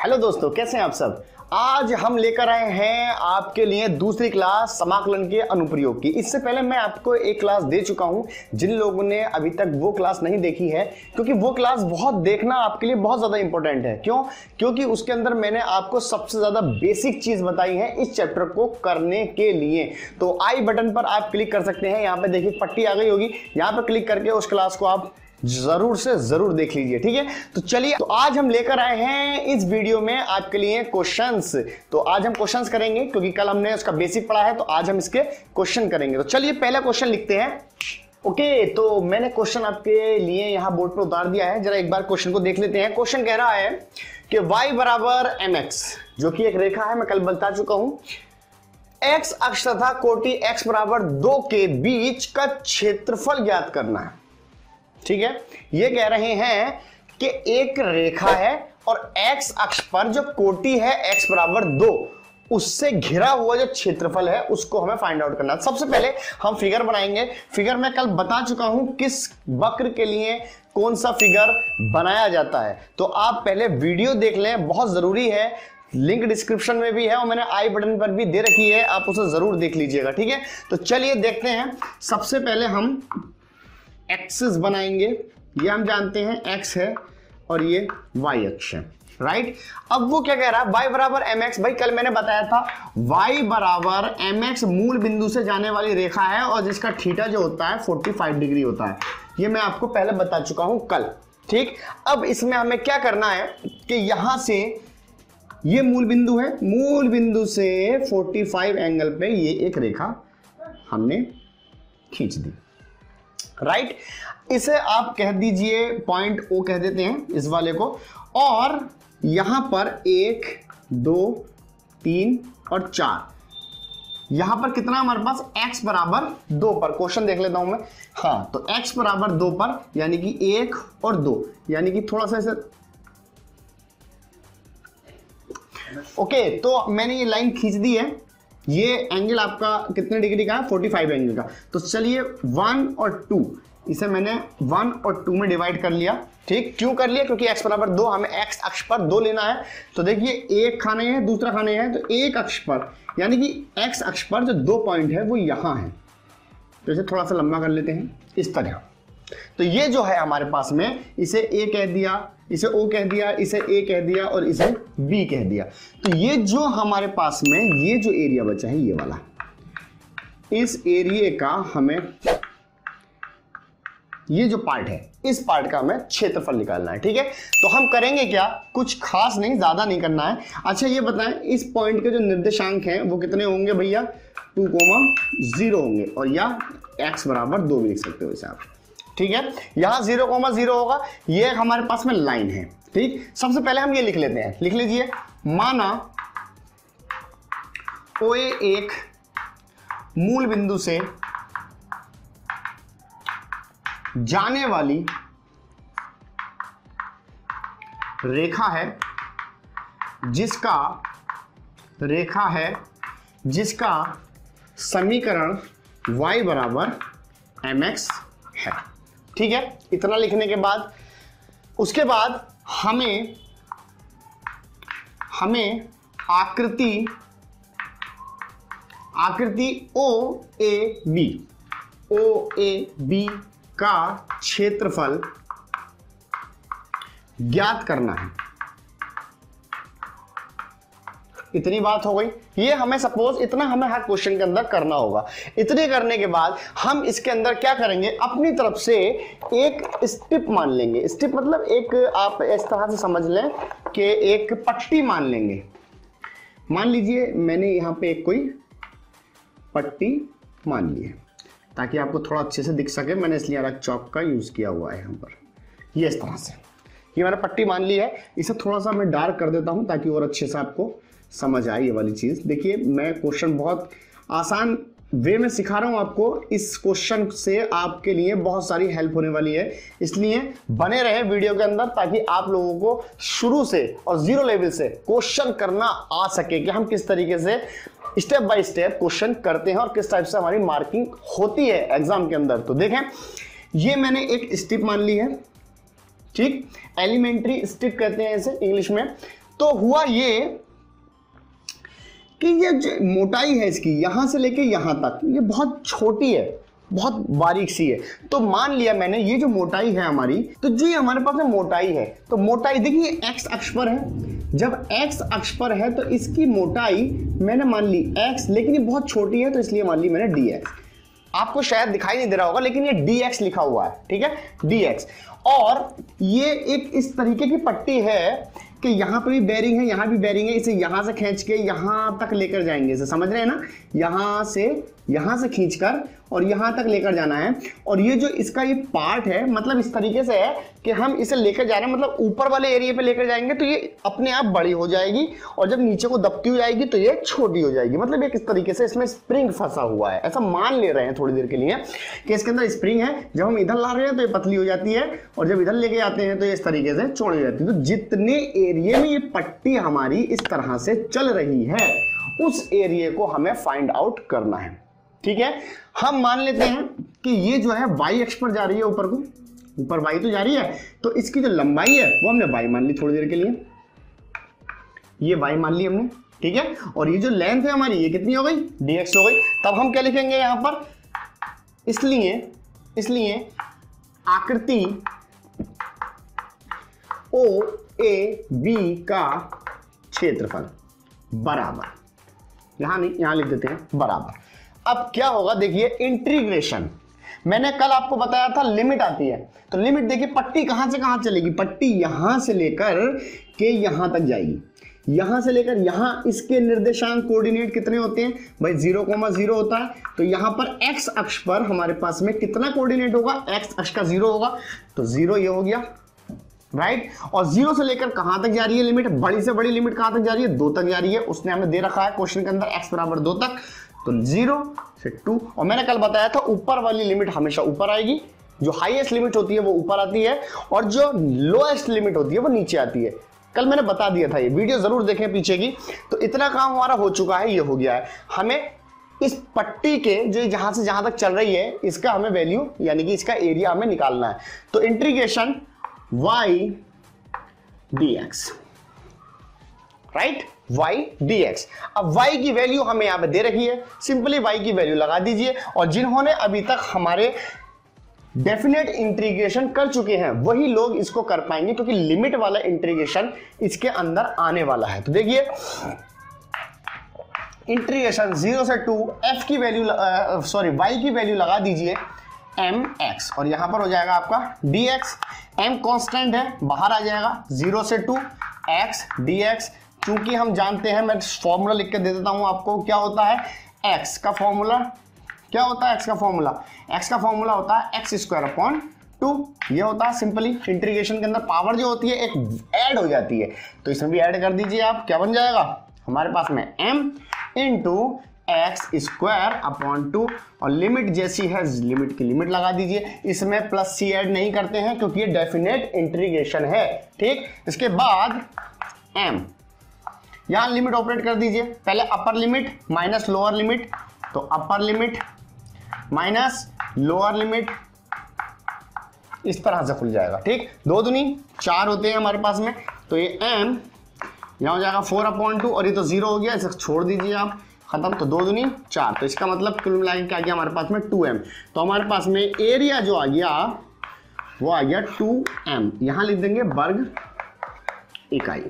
Hello दोस्तों, कैसे हैं आप सब। आज हम लेकर आए हैं आपके लिए दूसरी क्लास समाकलन के अनुप्रयोग की। इससे पहले मैं आपको एक क्लास दे चुका हूं। जिन लोगों ने अभी तक वो क्लास नहीं देखी है, क्योंकि वो क्लास बहुत देखना आपके लिए बहुत ज्यादा इंपॉर्टेंट है। क्यों? क्योंकि उसके अंदर मैंने आपको सबसे ज्यादा बेसिक चीज बताई है इस चैप्टर को करने के लिए। तो आई बटन पर आप क्लिक कर सकते हैं। यहाँ पे देखिए पट्टी आ गई होगी, यहाँ पर क्लिक करके उस क्लास को आप जरूर से जरूर देख लीजिए। ठीक है, तो चलिए, तो आज हम लेकर आए हैं इस वीडियो में आपके लिए क्वेश्चंस। तो आज हम क्वेश्चंस करेंगे, क्योंकि कल हमने उसका बेसिक पढ़ा है, तो आज हम इसके क्वेश्चन करेंगे। तो चलिए पहला क्वेश्चन लिखते हैं। ओके, तो मैंने क्वेश्चन आपके लिए यहां बोर्ड पर उतार दिया है। जरा एक बार क्वेश्चन को देख लेते हैं। क्वेश्चन कह रहा है कि y बराबर mx, जो कि एक रेखा है, मैं कल बता चुका हूं। x अक्ष तथा कोटि x बराबर 2 के बीच का क्षेत्रफल ज्ञात करना है। ठीक है, ये कह रहे हैं कि एक रेखा है और x अक्ष पर जो कोटि है x बराबर 2, उससे घिरा हुआ जो क्षेत्रफल है उसको हमें फाइंड आउट करना है। सबसे पहले हम फिगर बनाएंगे। फिगर मैं कल बता चुका हूं किस वक्र के लिए कौन सा फिगर बनाया जाता है। तो आप पहले वीडियो देख लें, बहुत जरूरी है। लिंक डिस्क्रिप्शन में भी है और मैंने आई बटन पर भी दे रखी है, आप उसे जरूर देख लीजिएगा। ठीक है, तो चलिए देखते हैं। सबसे पहले हम एक्सिस बनाएंगे। ये हम जानते हैं x है और ये y अक्ष है, राइट। अब वो क्या कह रहा है, y बराबर mx। भाई कल मैंने बताया था y बराबर mx मूल बिंदु से जाने वाली रेखा है और जिसका थीटा जो होता है 45 डिग्री होता है। ये मैं आपको पहले बता चुका हूं कल। ठीक, अब इसमें हमें क्या करना है कि यहां से ये मूल बिंदु है, मूल बिंदु से 45 एंगल पे ये एक रेखा हमने खींच दी, राइट। इसे आप कह दीजिए पॉइंट O कह देते हैं इस वाले को। और यहां पर 1 2 3 और 4, यहां पर कितना हमारे पास x बराबर 2 पर। क्वेश्चन देख लेता हूं मैं। हाँ, तो x बराबर 2 पर, यानी कि 1 और 2, यानी कि थोड़ा सा ऐसे। ओके, तो मैंने ये लाइन खींच दी है। ये एंगल आपका कितने डिग्री का है? 45 एंगल का। तो चलिए 1 और 2, इसे मैंने 1 और 2 में डिवाइड कर लिया। ठीक, क्यों कर लिया? क्योंकि x बराबर 2, हमें x अक्ष पर 2 लेना है। तो देखिए, एक खाने है, दूसरा खाने है, तो एक अक्ष पर, यानी कि x अक्ष पर जो 2 पॉइंट है वो यहां है। तो इसे थोड़ा सा लंबा कर लेते हैं इस तरह। तो ये जो है हमारे पास में, इसे a कह दिया, इसे O कह दिया, इसे A कह दिया और इसे B कह दिया। तो ये जो हमारे पास में ये जो एरिया बचा है, ये वाला, इस एरिया का हमें, ये जो पार्ट है, इस पार्ट का हमें क्षेत्रफल निकालना है। ठीक है, तो हम करेंगे क्या, कुछ खास नहीं, ज्यादा नहीं करना है। अच्छा ये बताएं, इस पॉइंट के जो निर्देशांक हैं वो कितने होंगे भैया? 2,0 होंगे, और या x बराबर 2 भी लिख सकते हो इसे आप। ठीक है, यहां 0,0 होगा। ये हमारे पास में लाइन है। ठीक, सबसे पहले हम ये लिख लेते हैं। लिख लीजिए, माना OA एक मूल बिंदु से जाने वाली रेखा है जिसका समीकरण y बराबर mx है। ठीक है, इतना लिखने के बाद, उसके बाद हमें आकृति OAB का क्षेत्रफल ज्ञात करना है। इतनी बात हो गई। ये हमें सपोज इतना हमें हर क्वेश्चन के अंदर करना होगा। इतने करने के बाद हम इसके अंदर क्या करेंगे, अपनी तरफ से एक स्ट्रिप मान लेंगे। स्ट्रिप मतलब एक, आप इस तरह से समझ लें कि एक पट्टी मान लेंगे। मान लीजिए मैंने यहां पे एक कोई पट्टी मान ली है, ताकि आपको थोड़ा अच्छे से दिख सके। मैंने इसलिए अलग चौक का यूज किया हुआ है यहां पर। ये इस तरह से, ये मैंने पट्टी मान ली है। इसे थोड़ा सा मैं डार्क कर देता हूं ताकि और अच्छे से आपको समझ आए ये वाली चीज। देखिए, मैं क्वेश्चन बहुत आसान वे में सिखा रहा हूं आपको। इस क्वेश्चन से आपके लिए बहुत सारी हेल्प होने वाली है, इसलिए बने रहे वीडियो के अंदर, ताकि आप लोगों को शुरू से और जीरो लेवल से क्वेश्चन करना आ सके कि हम किस तरीके से स्टेप बाय स्टेप क्वेश्चन करते हैं और किस टाइप से हमारी मार्किंग होती है एग्जाम के अंदर। तो देखें, ये मैंने एक स्टेप मान ली है, ठीक, एलिमेंट्री स्टेप कहते हैं इसे इंग्लिश में। तो हुआ ये कि ये जो मोटाई है इसकी यहां से लेके यहां तक ये बहुत छोटी है, बहुत बारीक सी है। तो मान लिया मैंने ये जो मोटाई है हमारी, तो जो ये हमारे पास में मोटाई है, तो मोटाई देखिए एक्स अक्ष पर है। जब एक्स अक्ष पर है तो इसकी मोटाई मैंने मान ली x, लेकिन ये बहुत छोटी है तो इसलिए मान ली मैंने dx। आपको शायद दिखाई नहीं दे रहा होगा लेकिन ये dx लिखा हुआ है, ठीक है, dx। और ये एक इस तरीके की पट्टी है कि यहां पर भी बेरिंग है, यहां भी बेरिंग है, इसे यहां से खींच के यहां तक लेकर जाएंगे, इसे समझ रहे हैं ना, यहां से खींचकर और यहां तक लेकर जाना है। और ये जो इसका ये पार्ट है मतलब इस तरीके से है कि हम इसे लेकर जा रहे हैं, मतलब ऊपर वाले एरिया पे लेकर जाएंगे तो ये अपने आप बड़ी हो जाएगी और जब नीचे को दबती हो जाएगी तो ये छोटी हो जाएगी। मतलब एक इस तरीके से इसमें स्प्रिंग फंसा हुआ है, ऐसा मान ले रहे हैं थोड़ी देर के लिए कि इसके अंदर स्प्रिंग है। जब हम इधर ला रहे हैं तो ये पतली हो जाती है और जब इधर लेके आते हैं तो ये इस तरीके से चौड़ी हो जाती है। तो जितने एरिया में ये पट्टी हमारी इस तरह से चल रही है उस एरिया को हमें फाइंड आउट करना है, ठीक है। हम मान लेते हैं कि ये जो है y अक्ष पर जा रही है, ऊपर को, ऊपर y तो जा रही है, तो इसकी जो लंबाई है वो हमने y मान ली थोड़ी देर के लिए, ये y मान ली हमने, ठीक है। और ये जो लेंथ है हमारी ये कितनी हो गई, dx हो गई। तब हम क्या लिखेंगे यहां पर, इसलिए आकृति OAB का क्षेत्रफल बराबर, यहां नहीं यहां लिख देते हैं बराबर। अब क्या होगा देखिए, इंटीग्रेशन, मैंने कल आपको बताया था लिमिट आती है, तो लिमिट देखिए पट्टी कहां से कहां चलेगी, पट्टी यहां से लेकर के यहां तक जाएगी, यहां से लेकर यहां। इसके निर्देशांक कोऑर्डिनेट कितने होते हैं भाई, 0,0 होता है। तो यहां पर x अक्ष पर हमारे पास में कितना कोऑर्डिनेट होगा, x अक्ष का 0 होगा, तो 0 ये हो गया, राइट। और 0 से लेकर कहां तक जा रही है लिमिट, बड़ी से बड़ी लिमिट कहां तक जा रही है, 2 तक जा रही है। उसने हमें दे रखा है क्वेश्चन के अंदर x बराबर 2 तक, तो 0 से 2। और मैंने कल बताया था ऊपर वाली लिमिट हमेशा ऊपर आएगी, जो हाईएस्ट लिमिट होती है वो ऊपर आती है और जो लोएस्ट लिमिट होती है वो नीचे आती है। कल मैंने बता दिया था, ये वीडियो जरूर देखें पीछे की। तो इतना काम हमारा हो चुका है, ये हो गया है। हमें इस पट्टी के जो जहां से जहां तक चल रही है इसका हमें वैल्यू यानी कि इसका एरिया हमें निकालना है। तो integration y dx, right, y dx। अब y की वैल्यू हमें यहां पे दे रखी है, सिंपली y की वैल्यू लगा दीजिए। और जिन्होंने अभी तक हमारे डेफिनेट इंटीग्रेशन कर चुके हैं वही लोग इसको कर पाएंगे, क्योंकि लिमिट वाला इंटीग्रेशन इसके अंदर आने वाला है। तो देखिए इंटीग्रेशन 0 से 2 f की वैल्यू y की वैल्यू लगा दीजिए mx, और यहां पर हो जाएगा आपका dx। m कांस्टेंट है, बाहर आ जाएगा, 0 से 2 x dx। चूंकि हम जानते हैं, मैं फॉर्मूला लिख के दे देता हूं आपको, क्या होता है x का फॉर्मूला, क्या होता है x का फॉर्मूला, x का फॉर्मूला होता है x²/2। ये होता है सिंपली इंटीग्रेशन के अंदर पावर जो होती है एक ऐड हो जाती है, तो इसमें भी ऐड कर दीजिए आप, क्या बन जाएगा हमारे पास में m इंटू x²/2। और लिमिट जैसी है, लिमिट की लिमिट लगा दीजिए। इसमें प्लस c ऐड नहीं करते हैं क्योंकि ये डेफिनेट इंटीग्रेशन है, ठीक। इसके बाद m, यहां लिमिट ऑपरेट कर दीजिए, पहले upper limit minus lower limit, तो upper limit minus lower limit इस तरह से खुल जाएगा, ठीक। 2 दूनी 4 होते हैं हमारे पास में, तो ये m यहां हो जाएगा 4/2 और ये तो 0 हो गया, इसे छोड़ दीजिए आप, खत्म। तो 2 दूनी 4, तो इसका मतलब कुल मिला के क्या आ गया हमारे पास में 2m। तो हमारे पास में एरिया जो आ गया वो आ गया 2m, यहां लिख देंगे वर्ग इकाई।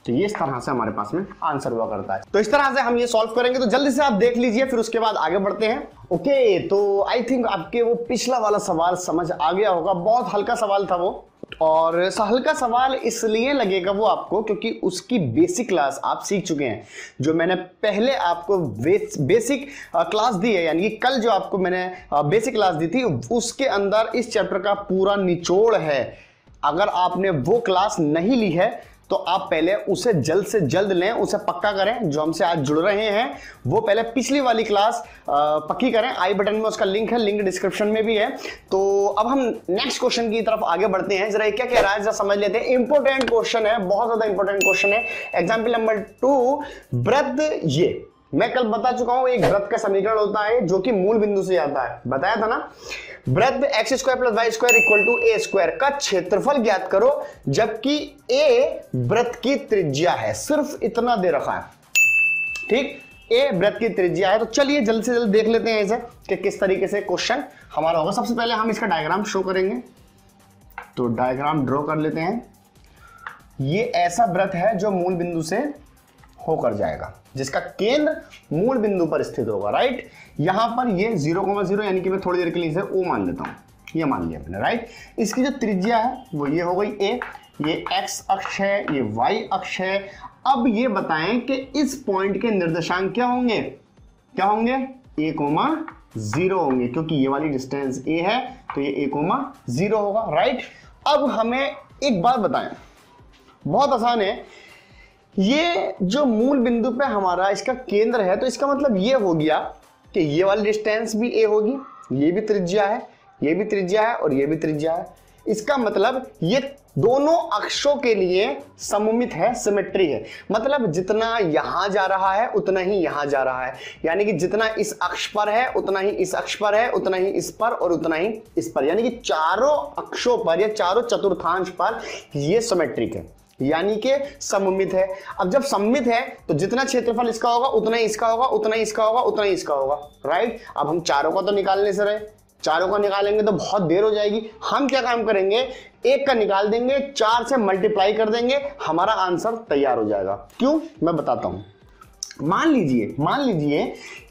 तो ये इस तरह से हमारे पास में आंसर हुआ करता है। तो इस तरह से हम ये सॉल्व करेंगे, तो जल्दी से आप देख लीजिए, फिर उसके बाद आगे बढ़ते हैं। ओके, तो आई थिंक आपके वो पिछला वाला सवाल समझ आ गया होगा, बहुत हल्का सवाल था वो, और हल्का सवाल इसलिए लगेगा वो आपको क्योंकि उसकी बेसिक क्लास आप सीख चुके हैं। जो मैंने पहले आपको बेसिक क्लास दी है, यानी कि कल जो आपको मैंने बेसिक क्लास दी थी, उसके अंदर इस चैप्टर का पूरा निचोड़ है। अगर आपने वो क्लास नहीं ली है तो आप पहले उसे जल्द से जल्द लें, उसे पक्का करें। जो हमसे आज जुड़ रहे हैं वो पहले पिछली वाली क्लास पक्की करें, आई बटन में उसका लिंक है, लिंक डिस्क्रिप्शन में भी है। तो अब हम नेक्स्ट क्वेश्चन की तरफ आगे बढ़ते हैं। जरा क्या कह रहा है जरा समझ लेते हैं। इंपॉर्टेंट क्वेश्चन है, बहुत ज्यादा इंपॉर्टेंट क्वेश्चन है। एग्जाम्पल नंबर 2, वृत्त, ये मैं कल बता चुका हूं, एक वृत्त का समीकरण होता है जो कि मूल बिंदु से आता है, बताया था ना। वृत्त x square plus y square equal to a square का क्षेत्रफल ज्ञात करो, जबकि ए वृत्त की त्रिज्या है। सिर्फ इतना दे रखा है, ठीक, ए वृत्त की त्रिज्या है। तो चलिए जल्द से जल्द देख लेते हैं इसे कि किस तरीके से क्वेश्चन हमारा होगा। सबसे पहले हम इसका डायग्राम शो करेंगे, तो डायग्राम ड्रॉ कर लेते हैं। ये ऐसा वृत्त है जो मूल बिंदु से होकर जाएगा, जिसका केंद्र मूल बिंदु पर स्थित होगा, राइट। यहां पर ये 0,0 यानी कि मैं थोड़ी देर के लिए इसे ओ मान लेता हूं, ये मान लिया मैंने, राइट। इसकी जो त्रिज्या है वो ये हो गई ए, ये एक्स अक्ष है, ये वाई अक्ष है। अब ये बताएं कि इस पॉइंट के निर्देशांक क्या होंगे, क्या होंगे, a,0 होंगे, क्योंकि ये वाली डिस्टेंस a है तो ये a,0 होगा, राइट। अब हमें एक बात बताएं, बहुत आसान है, ये जो मूल बिंदु पे हमारा इसका केंद्र है, तो इसका मतलब ये हो गया कि ये वाली डिस्टेंस भी a होगी, ये भी त्रिज्या है, ये भी त्रिज्या है और ये भी त्रिज्या है। इसका मतलब ये दोनों अक्षों के लिए सममित है, सिमेट्री है। मतलब जितना यहां जा रहा है उतना ही यहां जा रहा है, यानी कि जितना इस अक्ष पर है उतना ही इस अक्ष पर है, उतना ही इस पर और उतना ही इस पर, यानी कि चारों अक्षों पर या चारों चतुर्थांश पर ये सिमेट्रिक है, यानी कि सममित है। अब जब सममित है तो जितना क्षेत्रफल इसका होगा उतना ही इसका होगा, उतना ही इसका होगा, उतना ही इसका होगा, राइट। अब हम चारों का तो निकालने से रहे, चारों का निकालेंगे तो बहुत देर हो जाएगी। हम क्या काम करेंगे, एक का निकाल देंगे, 4 से मल्टीप्लाई कर देंगे, हमारा आंसर तैयार हो जाएगा। क्यों, मैं बताता हूं। मान लीजिए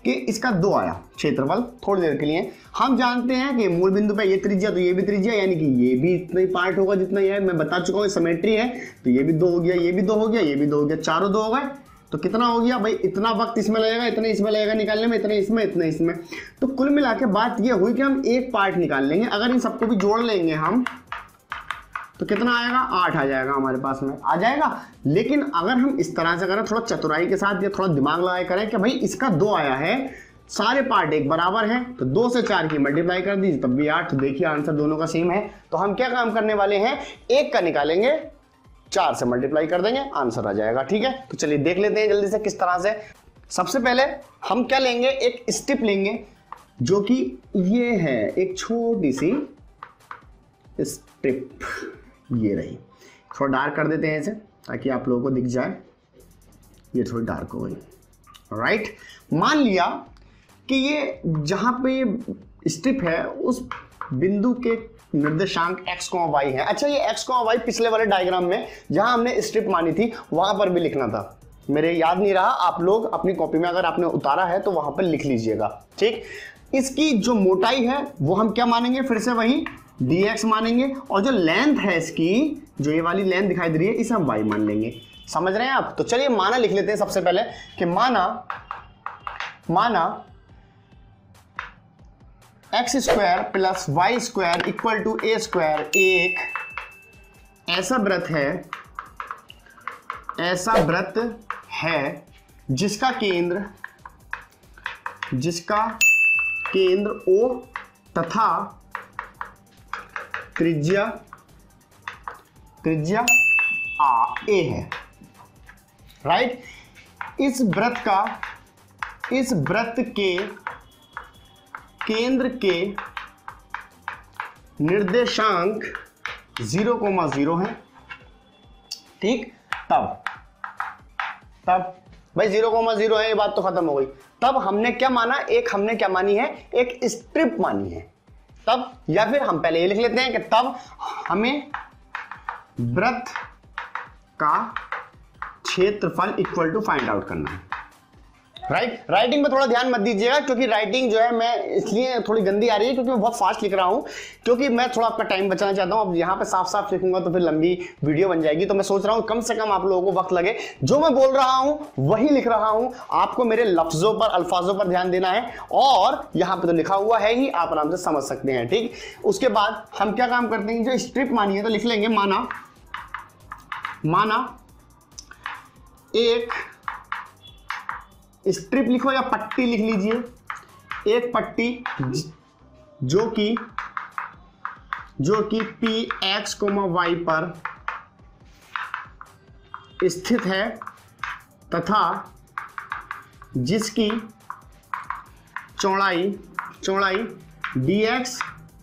कि इसका 2 आया क्षेत्रफल, थोड़ी देर के लिए हम जानते हैं कि मूल बिंदु पे ये त्रिज्या तो ये भी त्रिज्या, यानी कि ये भी इतना ही पार्ट होगा जितना ये है। मैं बता चुका हूं सिमेट्री है, तो ये भी 2 हो गया, ये भी 2 हो गया, ये भी 2 हो गया, चारों 2 हो गए। तो कितना हो गया भाई, इतना वक्त इसमें लगेगा, इतना इसमें लगेगा निकालने में, इतना इसमें, इतना इसमें। तो कुल मिला के बात ये हुई कि हम एक पार्ट निकाल लेंगे। अगर इन सबको भी जोड़ लेंगे हम तो कितना आएगा, 8 आ जाएगा हमारे पास में, आ जाएगा। लेकिन अगर हम इस तरह से करें, थोड़ा चतुराई के साथ या थोड़ा दिमाग लगाए करें कि भाई इसका 2 आया है, सारे पार्ट एक बराबर है, तो 2 से 4 की मल्टीप्लाई कर दीजिए तब भी 8। तो देखिए आंसर दोनों का सेम है। तो हम क्या काम करने वाले हैं, एक का निकालेंगे, 4 से मल्टीप्लाई कर देंगे, आंसर आ जाएगा, ठीक है। तो चलिए देख लेते हैं जल्दी से किस तरह से। सबसे पहले हम क्या लेंगे, एक स्ट्रिप लेंगे जो कि ये है, एक छोटी सी स्ट्रिप, ये रही। थोड़ा डार्क कर देते हैं इसे ताकि आप लोगों को दिख जाए, ये थोड़ी डार्क हो गई, राइट। मान लिया कि ये जहां पे स्ट्रिप है उस बिंदु के निर्देशांक x, y है। अच्छा, ये x, y पिछले वाले डायग्राम में जहां हमने स्ट्रिप मानी थी वहां पर भी लिखना था, मेरे याद नहीं रहा। आप लोग अपनी कॉपी में अगर आपने उतारा है तो वहां पर लिख लीजिएगा, ठीक। इसकी जो मोटाई है वो हम क्या मानेंगे, फिर से वही dx मानेंगे, और जो लेंथ है इसकी, जो ये वाली लेंथ दिखाई दे रही है, इसे हम y मान लेंगे। समझ रहे हैं आप। तो चलिए माना लिख लेते हैं सबसे पहले कि माना x square plus y square equal to a square एक ऐसा व्रत है जिसका केंद्र O तथा त्रिज्या A है, राइट। इस व्रत के केंद्र के निर्देशांक 0,0 है, ठीक। तब भाई 0,0 है, ये बात तो खत्म हो गई। तब हमने क्या माना, हमने क्या मानी है, एक स्ट्रिप मानी है तब। या फिर हम पहले ये लिख लेते हैं कि तब हमें व्रत का क्षेत्रफल इक्वल टू फाइंड आउट करना है, राइट। राइटिंग में थोड़ा ध्यान मत दीजिएगा, क्योंकि राइटिंग जो है मैं इसलिए थोड़ी गंदी आ रही है क्योंकि मैं बहुत फास्ट लिख रहा हूं, क्योंकि मैं थोड़ा आपका टाइम बचाना चाहता हूं। अब यहाँ पे साफ साफ लिखूंगा तो फिर लंबी वीडियो बन जाएगी, तो मैं सोच रहा हूं कम से कम आप लोगों को वक्त लगे। जो मैं बोल रहा हूं वही लिख रहा हूं, आपको मेरे लफ्जों पर, अल्फाजों पर ध्यान देना है, और यहाँ पे तो लिखा हुआ है ही, आप आराम से समझ सकते हैं, ठीक। उसके बाद हम क्या काम करते हैं, जो स्ट्रिप मानी है तो लिख लेंगे माना एक स्ट्रिप लिखो या पट्टी लिख लीजिए, एक पट्टी जो कि P x, y पर स्थित है तथा जिसकी चौड़ाई dx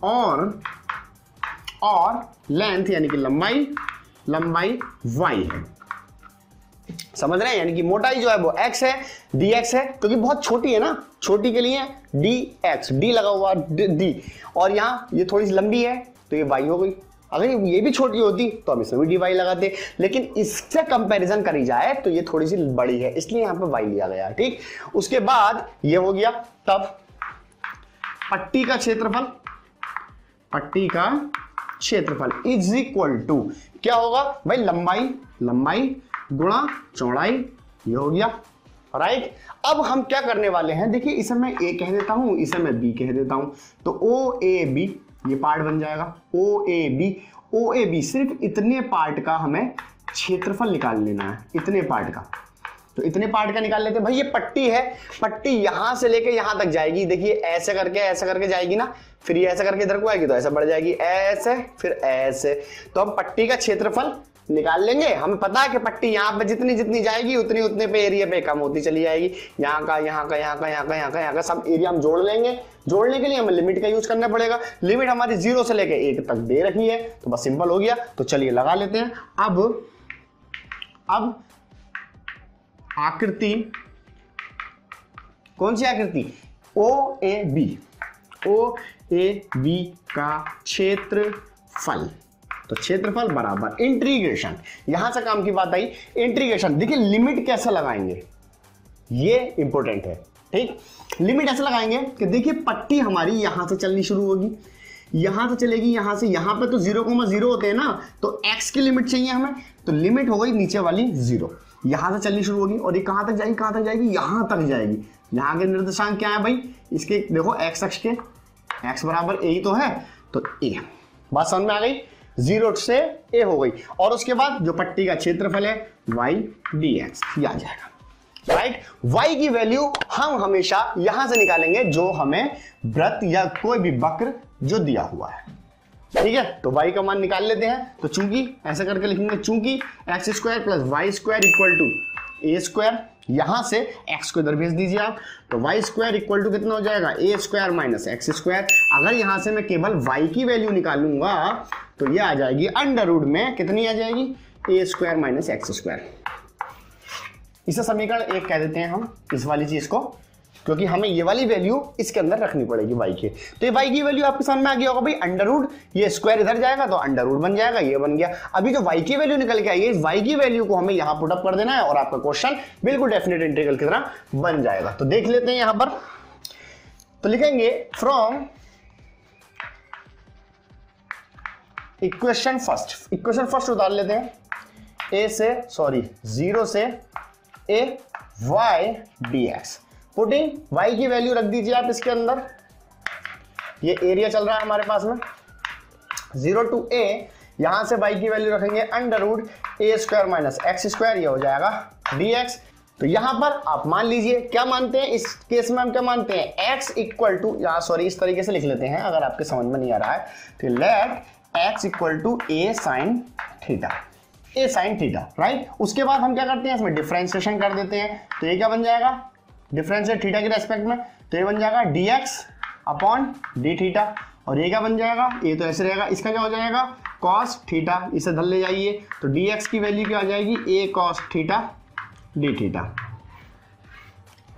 और लेंथ यानी कि लंबाई y है। समझ रहे हैं? यानी कि मोटाई जो है वो x है, dx है, क्योंकि बहुत छोटी है ना, छोटी के लिए dx, d लगा हुआ d, और यहाँ ये थोड़ी सी लंबी है तो ये y हो गई। अगर ये भी छोटी होती तो हम इसमें भी dy लगाते, लेकिन इससे कंपैरिजन करी जाए तो ये थोड़ी सी बड़ी है, इसलिए यहाँ पे y लिया गया। ठीक, उसके बाद ये हो गया। तब पट्टी का क्षेत्रफल इज इक्वल टू क्या होगा भाई, लंबाई गुणा चौड़ाई, ये हो गया। राइट, अब हम क्या करने वाले हैं, देखिए इसे मैं a कह देता हूं, इसे मैं b कह देता हूं, तो OAB ये पार्ट बन जाएगा। OAB सिर्फ इतने पार्ट का हमें क्षेत्रफल निकाल लेना है, इतने पार्ट का। तो इतने पार्ट का निकाल लेते हैं भाई। ये पट्टी है, पट्टी यहां से लेके यहां तक जाएगी। देखिए ऐसे करके जाएगी ना, फिर ये ऐसे करके इधर को आएगी तो ऐसे बढ़ जाएगी, ऐसे फिर ऐसे। तो हम पट्टी का क्षेत्रफल निकाल लेंगे। हमें पता है कि पट्टी यहाँ पे जितनी जाएगी उतने पे एरिया पे कम होती चली जाएगी। यहाँ का सब एरिया हम जोड़ लेंगे। जोड़ने के लिए हमें लिमिट का यूज करना पड़ेगा। लिमिट हमारी 0 से लेके 1 तक दे रखी है, तो बस सिंपल हो गया। तो चलिए लगा लेते हैं। अब आकृति, कौन सी आकृति, OAB का क्षेत्रफल। तो क्षेत्रफल बराबर इंटीग्रेशन, यहां से काम की बात आई, इंटीग्रेशन। देखिए लिमिट कैसे लगाएंगे, ये इंपॉर्टेंट है। ठीक, लिमिट ऐसे लगाएंगे कि देखिए पट्टी हमारी यहां से चलनी शुरू होगी, यहां से चलेगी, यहां से यहां पे तो 0,0 होते हैं ना, तो x की लिमिट चाहिए हमें, तो लिमिट हो गई नीचे वाली 0, यहां से चलनी शुरू होगी और ये कहां तक जाएगी, यहां तक जाएगी। यहां के निर्देशांक क्या है भाई, इसके देखो x अक्ष के, x बराबर a ही तो है, तो a। बात समझ में आ गई, 0 से a हो गई। और उसके बाद जो पट्टी का क्षेत्रफल है y dx, ये आ जाएगा। राइट, y की वैल्यू हम हमेशा यहां से निकालेंगे जो हमें वृत्त या कोई भी वक्र जो दिया हुआ है। ठीक है, तो y का मान निकाल लेते हैं। तो चूंकि ऐसा करके लिखेंगे, चूंकि x square plus y square equal to a square, यहां से x को इधर भेज दीजिए आप, तो y स्क्वायर इक्वल टू कितना हो जाएगा, a square minus x square. अगर यहां से मैं केवल y की वैल्यू निकालूंगा तो ये आ जाएगी अंडर रूट में, कितनी आ जाएगी, a square minus x square. इसे समीकरण 1 कह देते हैं हम, इस वाली चीज को, क्योंकि हमें ये वाली वैल्यू इसके अंदर रखनी पड़ेगी y के। तो ये y की वैल्यू आपके सामने आ गया होगा भाई, अंडर रूट, ये स्क्वायर इधर जाएगा तो अंडर रूट बन जाएगा, ये बन गया। अभी जो y की वैल्यू निकल के आई है, इस y की वैल्यू को हमें यहां पुट अप कर देना है और आपका क्वेश्चन बिल्कुल डेफिनेट इंटीग्रल की तरह बन जाएगा। तो देख लेते हैं यहां पर, तो लिखेंगे फ्रॉम इक्वेशन फर्स्ट उतार लेते हैं, 0 से a y dx, putting y की वैल्यू रख दीजिए आप इसके अंदर। ये एरिया चल रहा है हमारे पास में, 0 to a, यहां से y की वैल्यू रखेंगे under root a square minus x square, ये हो जाएगा dx। तो यहां पर आप मान लीजिए, क्या मानते हैं इस केस में, हम क्या मानते हैं, x इक्वल टू, इस तरीके से लिख लेते हैं अगर आपके समझ में नहीं आ रहा है, तो let x equal to a sine theta, right. उसके बाद हम क्या करते हैं, इसमें डिफरेंशिएशन कर देते हैं, तो ये क्या बन जाएगा, डिफरेंशिएट थीटा के रेस्पेक्ट में, तो ये बन जाएगा dx अपॉन डी थीटा। और ये क्या बन जाएगा, ये तो ऐसे रहेगा, इसका क्या हो जाएगा, cos थीटा, इसे धर ले जाइए, तो dx की वैल्यू क्या हो जाएगी, a cos theta D theta.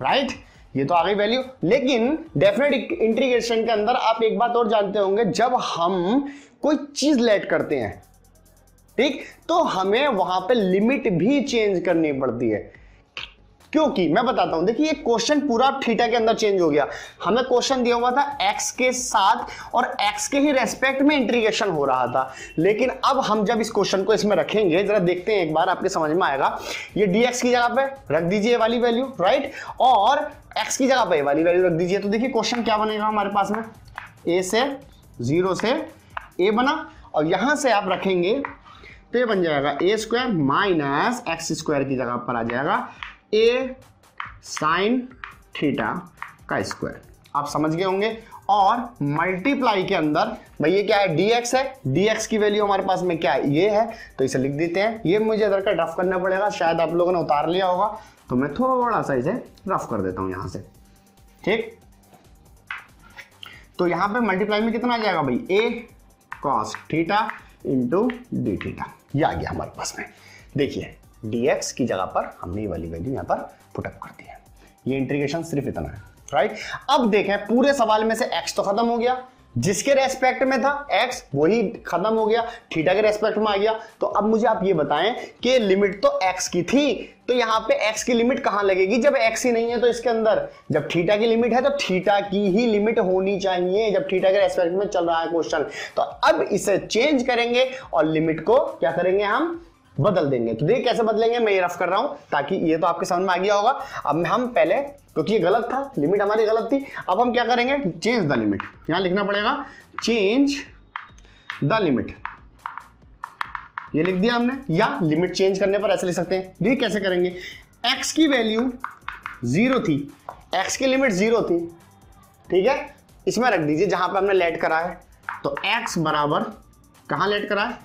Right, ये तो आ गई वैल्यू। लेकिन डेफिनेट इंटीग्रेशन के अंदर आप एक बात और जानते होंगे, जब हम कोई चीज लेट करते हैं, ठीक, तो हमें वहां पे लिमिट भी चेंज करनी पड़ती है। क्योंकि मैं बताता हूं, देखिए ये क्वेश्चन पूरा थीटा के अंदर चेंज हो गया। हमें क्वेश्चन दिया हुआ था x के साथ और x के ही रेस्पेक्ट में इंटीग्रेशन हो रहा था, लेकिन अब हम जब इस क्वेश्चन को इसमें रखेंगे, जरा देखते हैं एक बार, आपके समझ में आएगा। ये dx की जगह पे रख दीजिए वाली वैल्यू, राइट, और x की जगह पे वाली वैल्यू रख दीजिए। तो देखिए क्वेश्चन क्या बनेगा हमारे पास में, a से 0 से a बना, और यहां से आप रखेंगे तो ये बन जाएगा a square minus x square की जगह पर आ जाएगा a साइन थीटा का स्क्वायर। आप समझ गए होंगे। और मल्टीप्लाई के अंदर भाई ये क्या है, dx है, dx की वैल्यू हमारे पास में क्या है, ये है, तो इसे लिख देते हैं। ये मुझे इधर का रफ करना पड़ेगा, शायद आप लोगों ने उतार लिया होगा, तो मैं थोड़ा सा इसे रफ कर देता हूं यहां से। ठीक, तो यहां पे मल्टीप्लाई में कितना आ जाएगा भाई, a cos theta into d theta, ये आ गया हमारे पास में। देखिए dx की जगह पर हमने ये वाली वैल्यू यहां पर पुटअप कर दी है। ये इंटीग्रेशन सिर्फ इतना है, राइट। अब देखें पूरे सवाल में से x तो खत्म हो गया, जिसके रेस्पेक्ट में था x वही खत्म हो गया, थीटा के रेस्पेक्ट में आ गया। तो अब मुझे आप ये बताएं कि लिमिट तो x की थी, तो यहां पे x की लिमिट कहां लगेगी जब x ही नहीं है। तो इसके अंदर जब थीटा की लिमिट है तो थीटा की ही लिमिट होनी चाहिए, जब थीटा के रेस्पेक्ट में चल रहा है क्वेश्चन। तो अब इसे चेंज करेंगे और लिमिट को क्या करेंगे, हम बदल देंगे। तो देखिए कैसे बदलेंगे, मैं ये रफ कर रहा हूं ताकि ये तो आपके समझ में आ गया होगा। अब हम पहले, क्योंकि ये गलत था, लिमिट हमारी गलत थी, अब हम क्या करेंगे, चेंज द लिमिट। यहां लिखना पड़ेगा चेंज द लिमिट, ये लिख दिया हमने। या लिमिट चेंज करने पर ऐसे लिख सकते हैं। देखिए कैसे करेंगे, x की वैल्यू 0 थी, x की लिमिट 0 थी, ठीक है, इसमें रख दीजिए जहां पे हमने लेट करा है। तो x बराबर, कहां लेट करा है,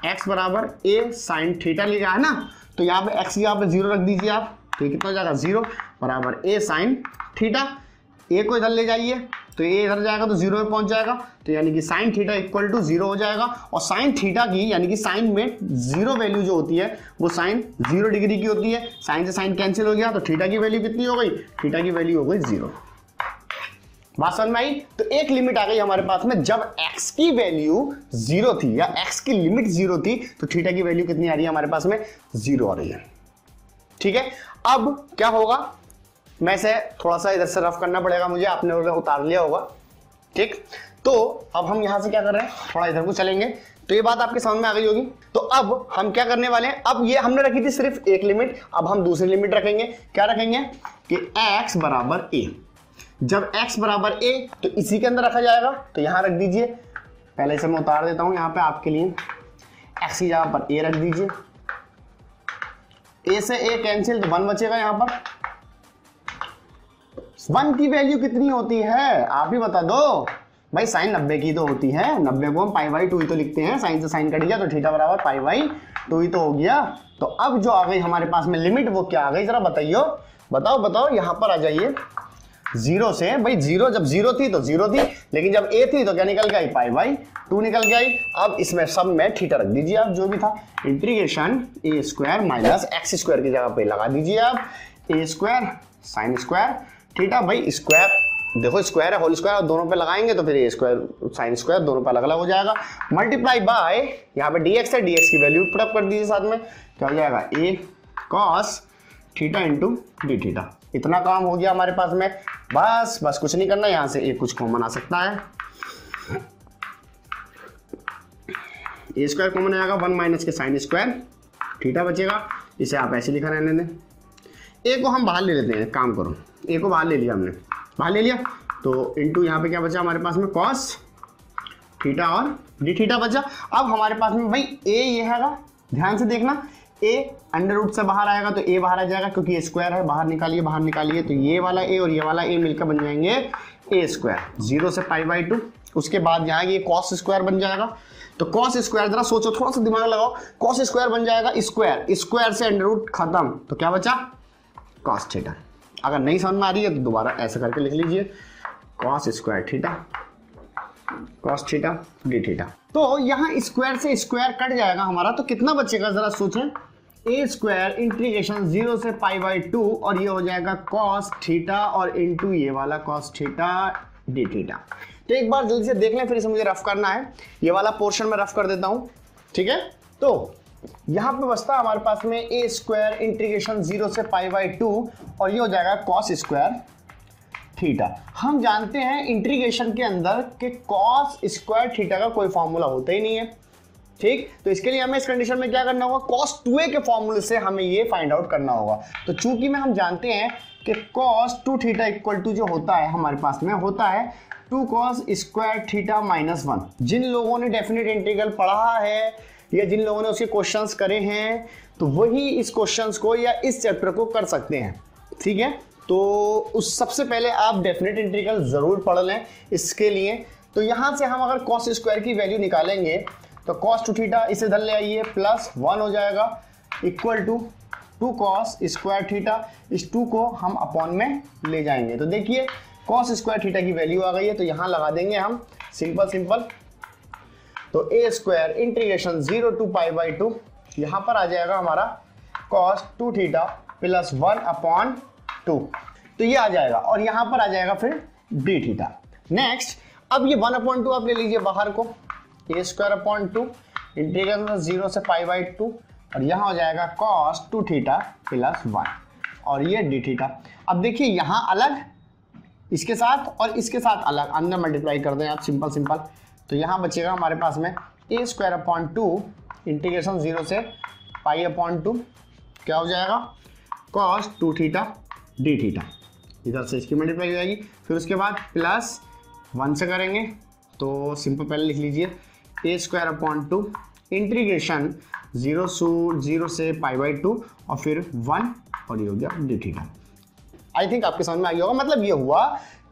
x बराबर a साइन थीटा लिखा है ना, तो यहाँ पे x की यहाँ पे 0 रख दीजिए आप। तो ये कितना हो जाएगा, 0 बराबर a साइन थीटा। a को इधर ले जाइए तो ये इधर जाएगा तो 0 में पहुंच जाएगा, तो यानी कि साइन थीटा इक्वल टू 0 हो जाएगा। और साइन थीटा की यानी कि साइन में 0 वैल्यू जो होती है वो साइन 0 डिग्री की होती है। साइन से साइन कैंसिल हो गया, तो थीटा की वैल्यू कितनी हो गई, थीटा की वैल्यू हो गई 0। बात समझ में आई। तो एक लिमिट आ गई हमारे पास में, जब x की वैल्यू 0 थी या x की लिमिट 0 थी तो थीटा की वैल्यू कितनी आ रही है हमारे पास में, 0 आ रही है, ठीक है। अब क्या होगा, मैं से थोड़ा सा इधर से रफ करना पड़ेगा मुझे, आपने उतार लिया होगा, ठीक। तो अब हम यहां से क्या कर रहे हैं, थोड़ा इधर को चलेंगे, तो ये बात आपके समझ में आ गई होगी। तो अब हम क्या करने वाले हैं, अब ये हमने रखी थी सिर्फ एक लिमिट, अब हम दूसरी लिमिट रखेंगे। क्या रखेंगे कि x बराबर a, जब x बराबर a तो इसी के अंदर रखा जाएगा। तो यहां रख दीजिए, पहले से मैं उतार देता हूं यहां पे आपके लिए, x की जगह पर a रख दीजिए, a से a कैंसिल तो 1 बचेगा। यहां पर 1 की वैल्यू कितनी होती है आप ही बता दो भाई, साइन 90 की तो होती है, 90 को हम π/2 ही तो लिखते हैं, साइन से साइन कट गया तो थीटा बराबर π/2 ही तो हो गया। तो अब जो आ गई हमारे पास में लिमिट, वो क्या आ गई जरा बताइयो, बताओ। यहां पर आ जाइए, 0 से भाई 0, जब 0 थी तो 0 थी, लेकिन जब a थी तो क्या निकल के आई, π/2 निकल के आई। अब इसमें सब में थीटा रख दीजिए आप, जो भी था, integration a square minus x square की जगह पे लगा दीजिए आप, a square sine square theta. भाई स्क्वायर देखो, स्क्वायर है, होल स्क्वायर, दोनों पे लगाएंगे तो फिर a स्क्वायर साइन स्क्वायर दोनों पे अलग अलग हो जाएगा, मल्टीप्लाई बाय यहाँ पे dx है, dx की वैल्यू पुट अप कर दीजिए साथ में, क्या हो जाएगा, a cos theta into d theta. इतना काम हो गया हमारे पास में, बस कुछ नहीं करना, यहां से a कुछ कॉमन आ सकता है, a स्क्वायर कॉमन आएगा, 1 माइनस के साइन स्क्वायर थीटा बचेगा। इसे आप ऐसे लिखा रहने दें, a को हम बाहर ले लेते हैं, काम करो, a को बाहर ले लिया हमने, बाहर ले लिया तो इंटू यहाँ पे क्या बचा हमारे पास में, cos थीटा और डी थीटा बचा। अब हमारे पास में भाई a ये हैगा, ध्यान से देखना, a अंडर रूट से बाहर आएगा तो a बाहर आ जाएगा, क्योंकि ये स्क्वायर है, बाहर निकालिए, तो ये वाला a और ये वाला a मिलकर बन जाएंगे a स्क्वायर, 0 से π/2। उसके बाद यहाँ ये cos स्क्वायर बन जाएगा, तो cos स्क्वायर, जरा सोचो, थोड़ा सा दिमाग लगाओ, cos स्क्वायर बन जाएगा स्क्वायर से अंडर रूट खत्म, तो क्या बचा, cos थीटा। अगर नहीं समझ में आ रही है तो दोबारा ऐसे करके लिख लीजिए, cos square theta, cos theta D theta. तो यहाँ स्क्वायर से स्क्वायर कट जाएगा हमारा, तो कितना बचेगा जरा सोचें, a स्क्वायर इंटीग्रेशन 0 से π/2 और ये हो जाएगा cos थीटा और इंटू ये वाला cos थीटा डी थीटा। तो एक बार जल्दी से देख लें, फिर इसे मुझे रफ करना है, ये वाला पोर्शन में रफ कर देता हूं, ठीक है। तो यहां पे बचता हमारे पास में a स्क्वायर इंटीग्रेशन 0 से π/2 और ये हो जाएगा cos स्क्वायर थीटा। हम जानते हैं इंटीग्रेशन के अंदर कि cos स्क्वायर थीटा का कोई फॉर्मूला होता ही नहीं है, ठीक। तो इसके लिए हमें इस कंडीशन में क्या करना होगा, cos 2a के फॉर्मूले से हमें ये फाइंड आउट करना होगा। तो चूंकि में हम जानते हैं कि cos 2 थीटा इक्वल टू जो होता है हमारे पास में होता है 2 cos स्क्वायर थीटा माइनस 1। जिन लोगों ने डेफिनेट इंटीग्रल पढ़ा है या जिन लोगों ने उसके क्वेश्चंस करे हैं तो वही इस क्वेश्चंस को या इस चैप्टर को कर सकते हैं, ठीक है। तो उस सबसे पहले आप डेफिनेट इंटीग्रल जरूर पढ़ लें इसके लिए। तो यहां से हम अगर cos स्क्वायर की वैल्यू निकालेंगे तो cos 2 थीटा इसे इधर ले आइए, प्लस 1 हो जाएगा equal to 2 cos square theta. इस 2 को हम अपॉन में ले जाएंगे, तो देखिए कॉस स्क्वायर थीटा की वैल्यू आ गई है, तो यहां लगा देंगे हम सिंपल। तो ए स्क्वायर इंटीग्रेशन 0 to π/2, यहां पर आ जाएगा हमारा कॉस 2 थीटा प्लस 1/2, तो ये आ जाएगा और यहां पर आ जाएगा फिर डी थीटा। नेक्स्ट, अब ये 1/2 आप ले लीजिए बाहर को, ए स्क्वायर अपॉन 2 इंटीग्रेशन 0 से π/2, और यहां हो जाएगा कॉस 2 थीटा प्लस 1, और ये डी थीटा। अब देखिए यहां अलग, इसके साथ और इसके साथ अलग, अंदर मल्टीप्लाई कर दें आप सिंपल, तो यहां बचेगा हमारे पास में ए स्क्वायर अपॉन 2 इंटीग्रेशन 0 से π/2, क्या हो जाएगा कॉस 2 थीटा डी थीटा, इधर से इसकी मल्टीप्लाई हो जाएगी। फिर उसके बाद प्लस 1 से करेंगे, तो सिंपल पहले लिख लीजिए ए स्क्वायर अपॉन 2 इंटीग्रेशन 0 से π/2 और फिर 1, और ये हो गया डी थीटा। आई थिंक आपके समझ में आ गया होगा। मतलब ये हुआ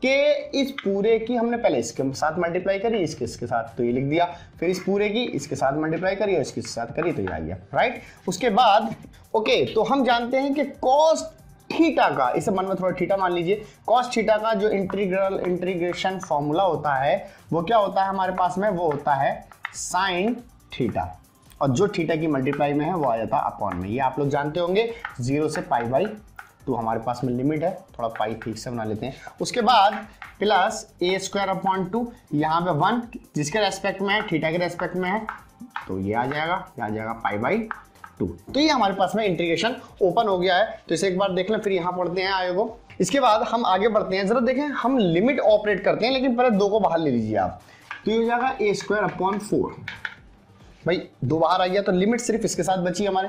कि इस पूरे की हमने पहले इसके साथ मल्टीप्लाई करी, इसके साथ, तो ये लिख दिया, फिर इस पूरे की इसके साथ मल्टीप्लाई करी और इसके साथ करी, तो ये आ गया, राइट। उसके बाद ओके, तो हम जानते हैं कि कॉस थीटा का, इसे मन में थोड़ा थीटा मान लीजिए, कॉस थीटा का जो इंटीग्रेशन फॉर्मूला होता है वो क्या होता है हमारे पास में, वो होता है साइन थीटा, और जो थीटा की मल्टीप्लाई में है वो आ जाता है अपॉन में। ये आप लोग जानते होंगे, 0 से π/2 हमारे पास में लिमिट है, थोड़ा पाई ठीक से बना लेते हैं। उसके बाद प्लस ए स्क्वायर अपॉन 2, यहाँ पे 1 जिसके रेस्पेक्ट में है, थीटा के रेस्पेक्ट में है, तो ये आ जाएगा π/2। तो ये हमारे पास में इंटीग्रेशन ओपन हो गया है, तो इसे एक बार देख लें, फिर यहाँ पढ़ते हैं आगे को। इसके बाद हम आगे बढ़ते हैं, जरा देखें, हम लिमिट ऑपरेट करते हैं, लेकिन पहले 2 को बाहर ले लीजिए आप, तो ये हो जाएगा ए स्क्वायर अपॉन 4। भाई 2 बाहर आ गया, तो लिमिट सिर्फ इसके साथ बची हमारे,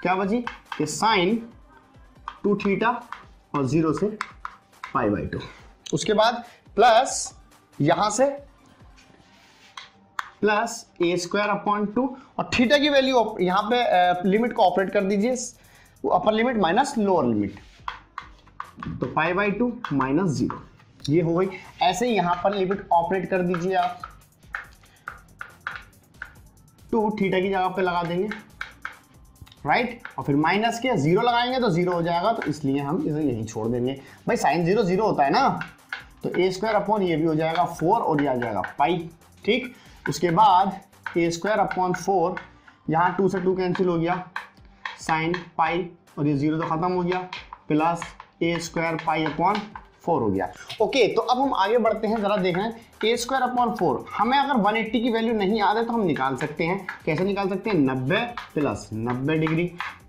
क्या बची कि साइन 2 थीटा और 0 से π/2। उसके बाद प्लस यहां से प्लस ए स्क्वायर अपॉन 2, और थीटा की वैल्यू यहां पे लिमिट को ऑपरेट कर दीजिए, अपर लिमिट माइनस लोअर लिमिट, तो π/2 माइनस 0, ये हो गई। ऐसे ही यहां पर लिमिट ऑपरेट कर दीजिए आप, 2 थीटा की जगह पे लगा देंगे, राइट, और फिर माइनस के 0 लगाएंगे तो 0 हो जाएगा, तो इसलिए हम इसे यहीं छोड़ देंगे। भाई साइन 0 0 होता है ना, तो ए स्क्वायर अपॉन ये भी हो जाएगा 4 और ये आ जाएगा पाई, ठीक। उसके बाद ए स्क्वायर अपॉन 4, यहाँ 2 से 2 कैंसिल हो गया, साइन पाई और ये 0 तो खत्म हो गया, प्लस ए स्क्वायर पाई अपॉन 4 हो गया। ओके, तो अब हम आगे बढ़ते हैं, जरा देखें ए स्क्वायर अपॉन 4, हमें अगर 180 की वैल्यू नहीं याद है तो हम निकाल सकते हैं। कैसे निकाल सकते हैं, 90 प्लस 90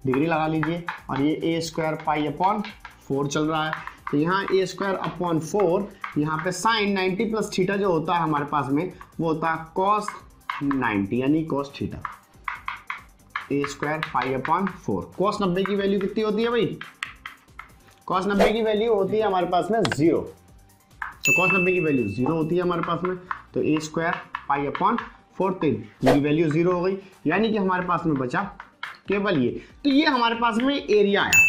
डिग्री लगा लीजिए, और ये ए स्क्वायर पाई अपॉन 4 चल रहा है, तो यहाँ ए स्क्वायर अपॉन 4, यहाँ पे साइन 90 प्लस थीटा जो होता है हमारे पास में, वो होता है कॉस 90 यानी कॉस थीटा, ए स्क्वायर पाई अपॉन 4। कॉस 90 की वैल्यू कितनी होती है भाई, कॉस 90 की वैल्यू होती है हमारे पास में 0, तो कॉस 90 की वैल्यू 0 होती है हमारे पास में, तो ए स्क्वायर पाई अपॉन 4, ये वैल्यू 0 हो गई, यानी कि हमारे पास में बचा केवल ये। तो ये हमारे पास में एरिया आया।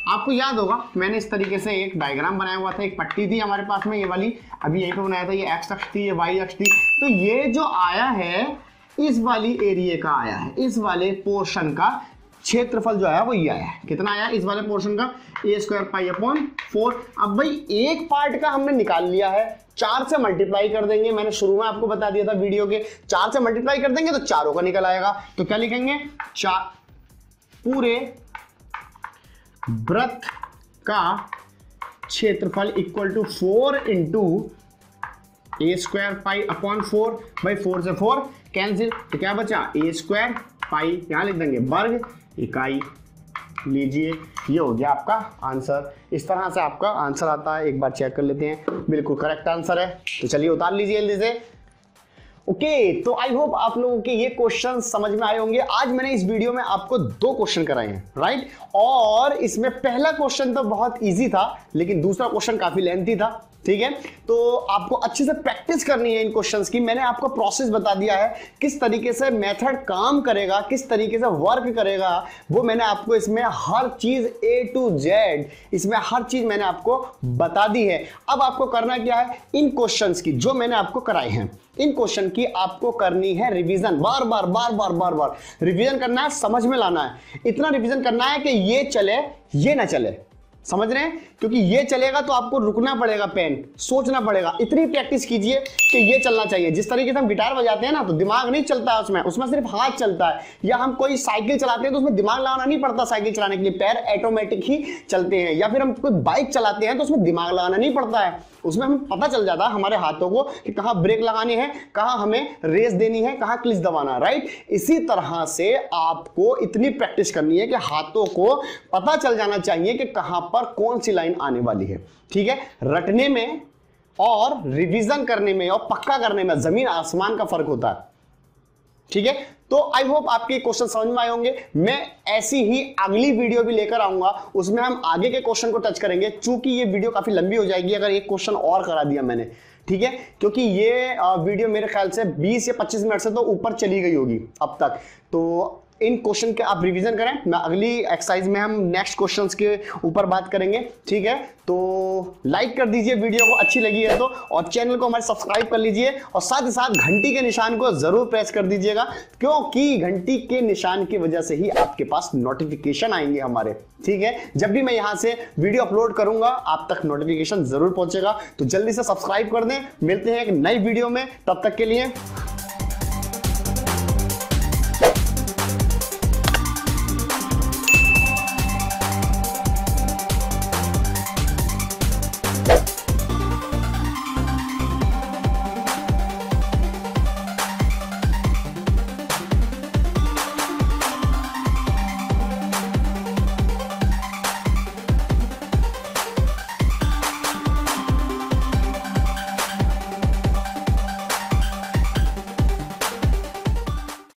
आपको याद होगा मैंने इस तरीके से एक डायग्राम बनाया हुआ था, एक पट्टी थी हमारे पास में ये वाली, अभी यहीं पे बनाया था, ये एक्स अक्ष थी, ये वाई अक्ष थी, तो ये जो आया है इस वाली एरिया का आया है, इस वाले पोर्शन का क्षेत्रफल जो आया वो ये आया है। कितना आया इस वाले पोर्शन का, ए स्क्वायर पाई अपॉन 4। अब भाई एक पार्ट का हमने निकाल लिया है, 4 से मल्टीप्लाई कर देंगे, मैंने शुरू में आपको बता दिया था वीडियो के, 4 से मल्टीप्लाई कर देंगे तो चारों का निकल आएगा। तो क्या लिखेंगे, पूरे वृत्त का क्षेत्रफल equal to 4 into a square pi upon 4। भाई 4 से 4 कैंसिल, तो क्या बचा, ए स्क्वायर पाई, यहां लिख देंगे वर्ग इकाई, लीजिए ये हो गया आपका आंसर। इस तरह से आपका आंसर आता है, एक बार चेक कर लेते हैं, बिल्कुल करेक्ट आंसर है। तो चलिए उतार लीजिए जल्दी से। ओके, तो आई होप आप लोगों के ये क्वेश्चन समझ में आए होंगे। आज मैंने इस वीडियो में आपको 2 क्वेश्चन कराए हैं, राइट, और इसमें पहला क्वेश्चन तो बहुत इजी था, लेकिन दूसरा क्वेश्चन काफी लेंथी था, ठीक है। तो आपको अच्छे से प्रैक्टिस करनी है इन क्वेश्चंस की। मैंने आपको प्रोसेस बता दिया है, किस तरीके से मेथड काम करेगा, किस तरीके से वर्क करेगा, वो मैंने आपको इसमें हर चीज A to Z, इसमें हर चीज मैंने आपको बता दी है। अब आपको करना क्या है, इन क्वेश्चंस की जो मैंने आपको कराए हैं, इन क्वेश्चन की आपको करनी है रिवीजन, बार बार रिवीजन करना है, समझ में लाना है, इतना रिवीजन करना है कि ये चले ये ना चले, समझ रहे हैं? क्योंकि ये चलेगा तो आपको रुकना पड़ेगा, पेन सोचना पड़ेगा। इतनी प्रैक्टिस कीजिए कि ये चलना चाहिए। जिस तरीके से हम गिटार बजाते हैं ना, तो दिमाग नहीं चलता है उसमें सिर्फ हाथ चलता है। या हम कोई साइकिल चलाते हैं तो उसमें दिमाग लगाना नहीं पड़ता, साइकिल चलाने के लिए पैर ऑटोमेटिक ही चलते हैं। या फिर हम कोई बाइक चलाते हैं तो उसमें दिमाग लगाना नहीं पड़ता है, उसमें हमें पता चल जाता है हमारे हाथों को कि कहां ब्रेक लगानी है, कहां हमें रेस देनी है, कहां क्लिच दबाना है, राइट। इसी तरह से आपको इतनी प्रैक्टिस करनी है कि हाथों को पता चल जाना चाहिए कि कहां पर कौन सी लाइन आने वाली है, ठीक है। रटने में और रिवीजन करने में और पक्का करने में जमीन आसमान का फर्क होता है, ठीक है। तो आई होप आपके क्वेश्चन समझ में आए होंगे। मैं ऐसी ही अगली वीडियो भी लेकर आऊंगा, उसमें हम आगे के क्वेश्चन को टच करेंगे। चूंकि ये वीडियो काफी लंबी हो जाएगी अगर एक क्वेश्चन और करा दिया मैंने, ठीक है, क्योंकि ये वीडियो मेरे ख्याल से 20 या 25 मिनट से तो ऊपर चली गई होगी अब तक। तो इन क्वेश्चन के आप रिवीजन करें, मैं अगली एक्सरसाइज में हम नेक्स्ट क्वेश्चंस के ऊपर बात करेंगे, ठीक है। तो लाइक कर दीजिए वीडियो को, अच्छी लगी है तो, और चैनल को हमारे सब्सक्राइब कर लीजिए, और साथ ही साथ घंटी के निशान को जरूर प्रेस कर दीजिएगा, क्योंकि घंटी के निशान की वजह से ही आपके पास नोटिफिकेशन आएंगे हमारे, ठीक है। जब भी मैं यहां से वीडियो अपलोड करूंगा आप तक नोटिफिकेशन जरूर पहुंचेगा। तो जल्दी से सब्सक्राइब कर दें। मिलते हैं एक नई वीडियो में, तब तक के लिए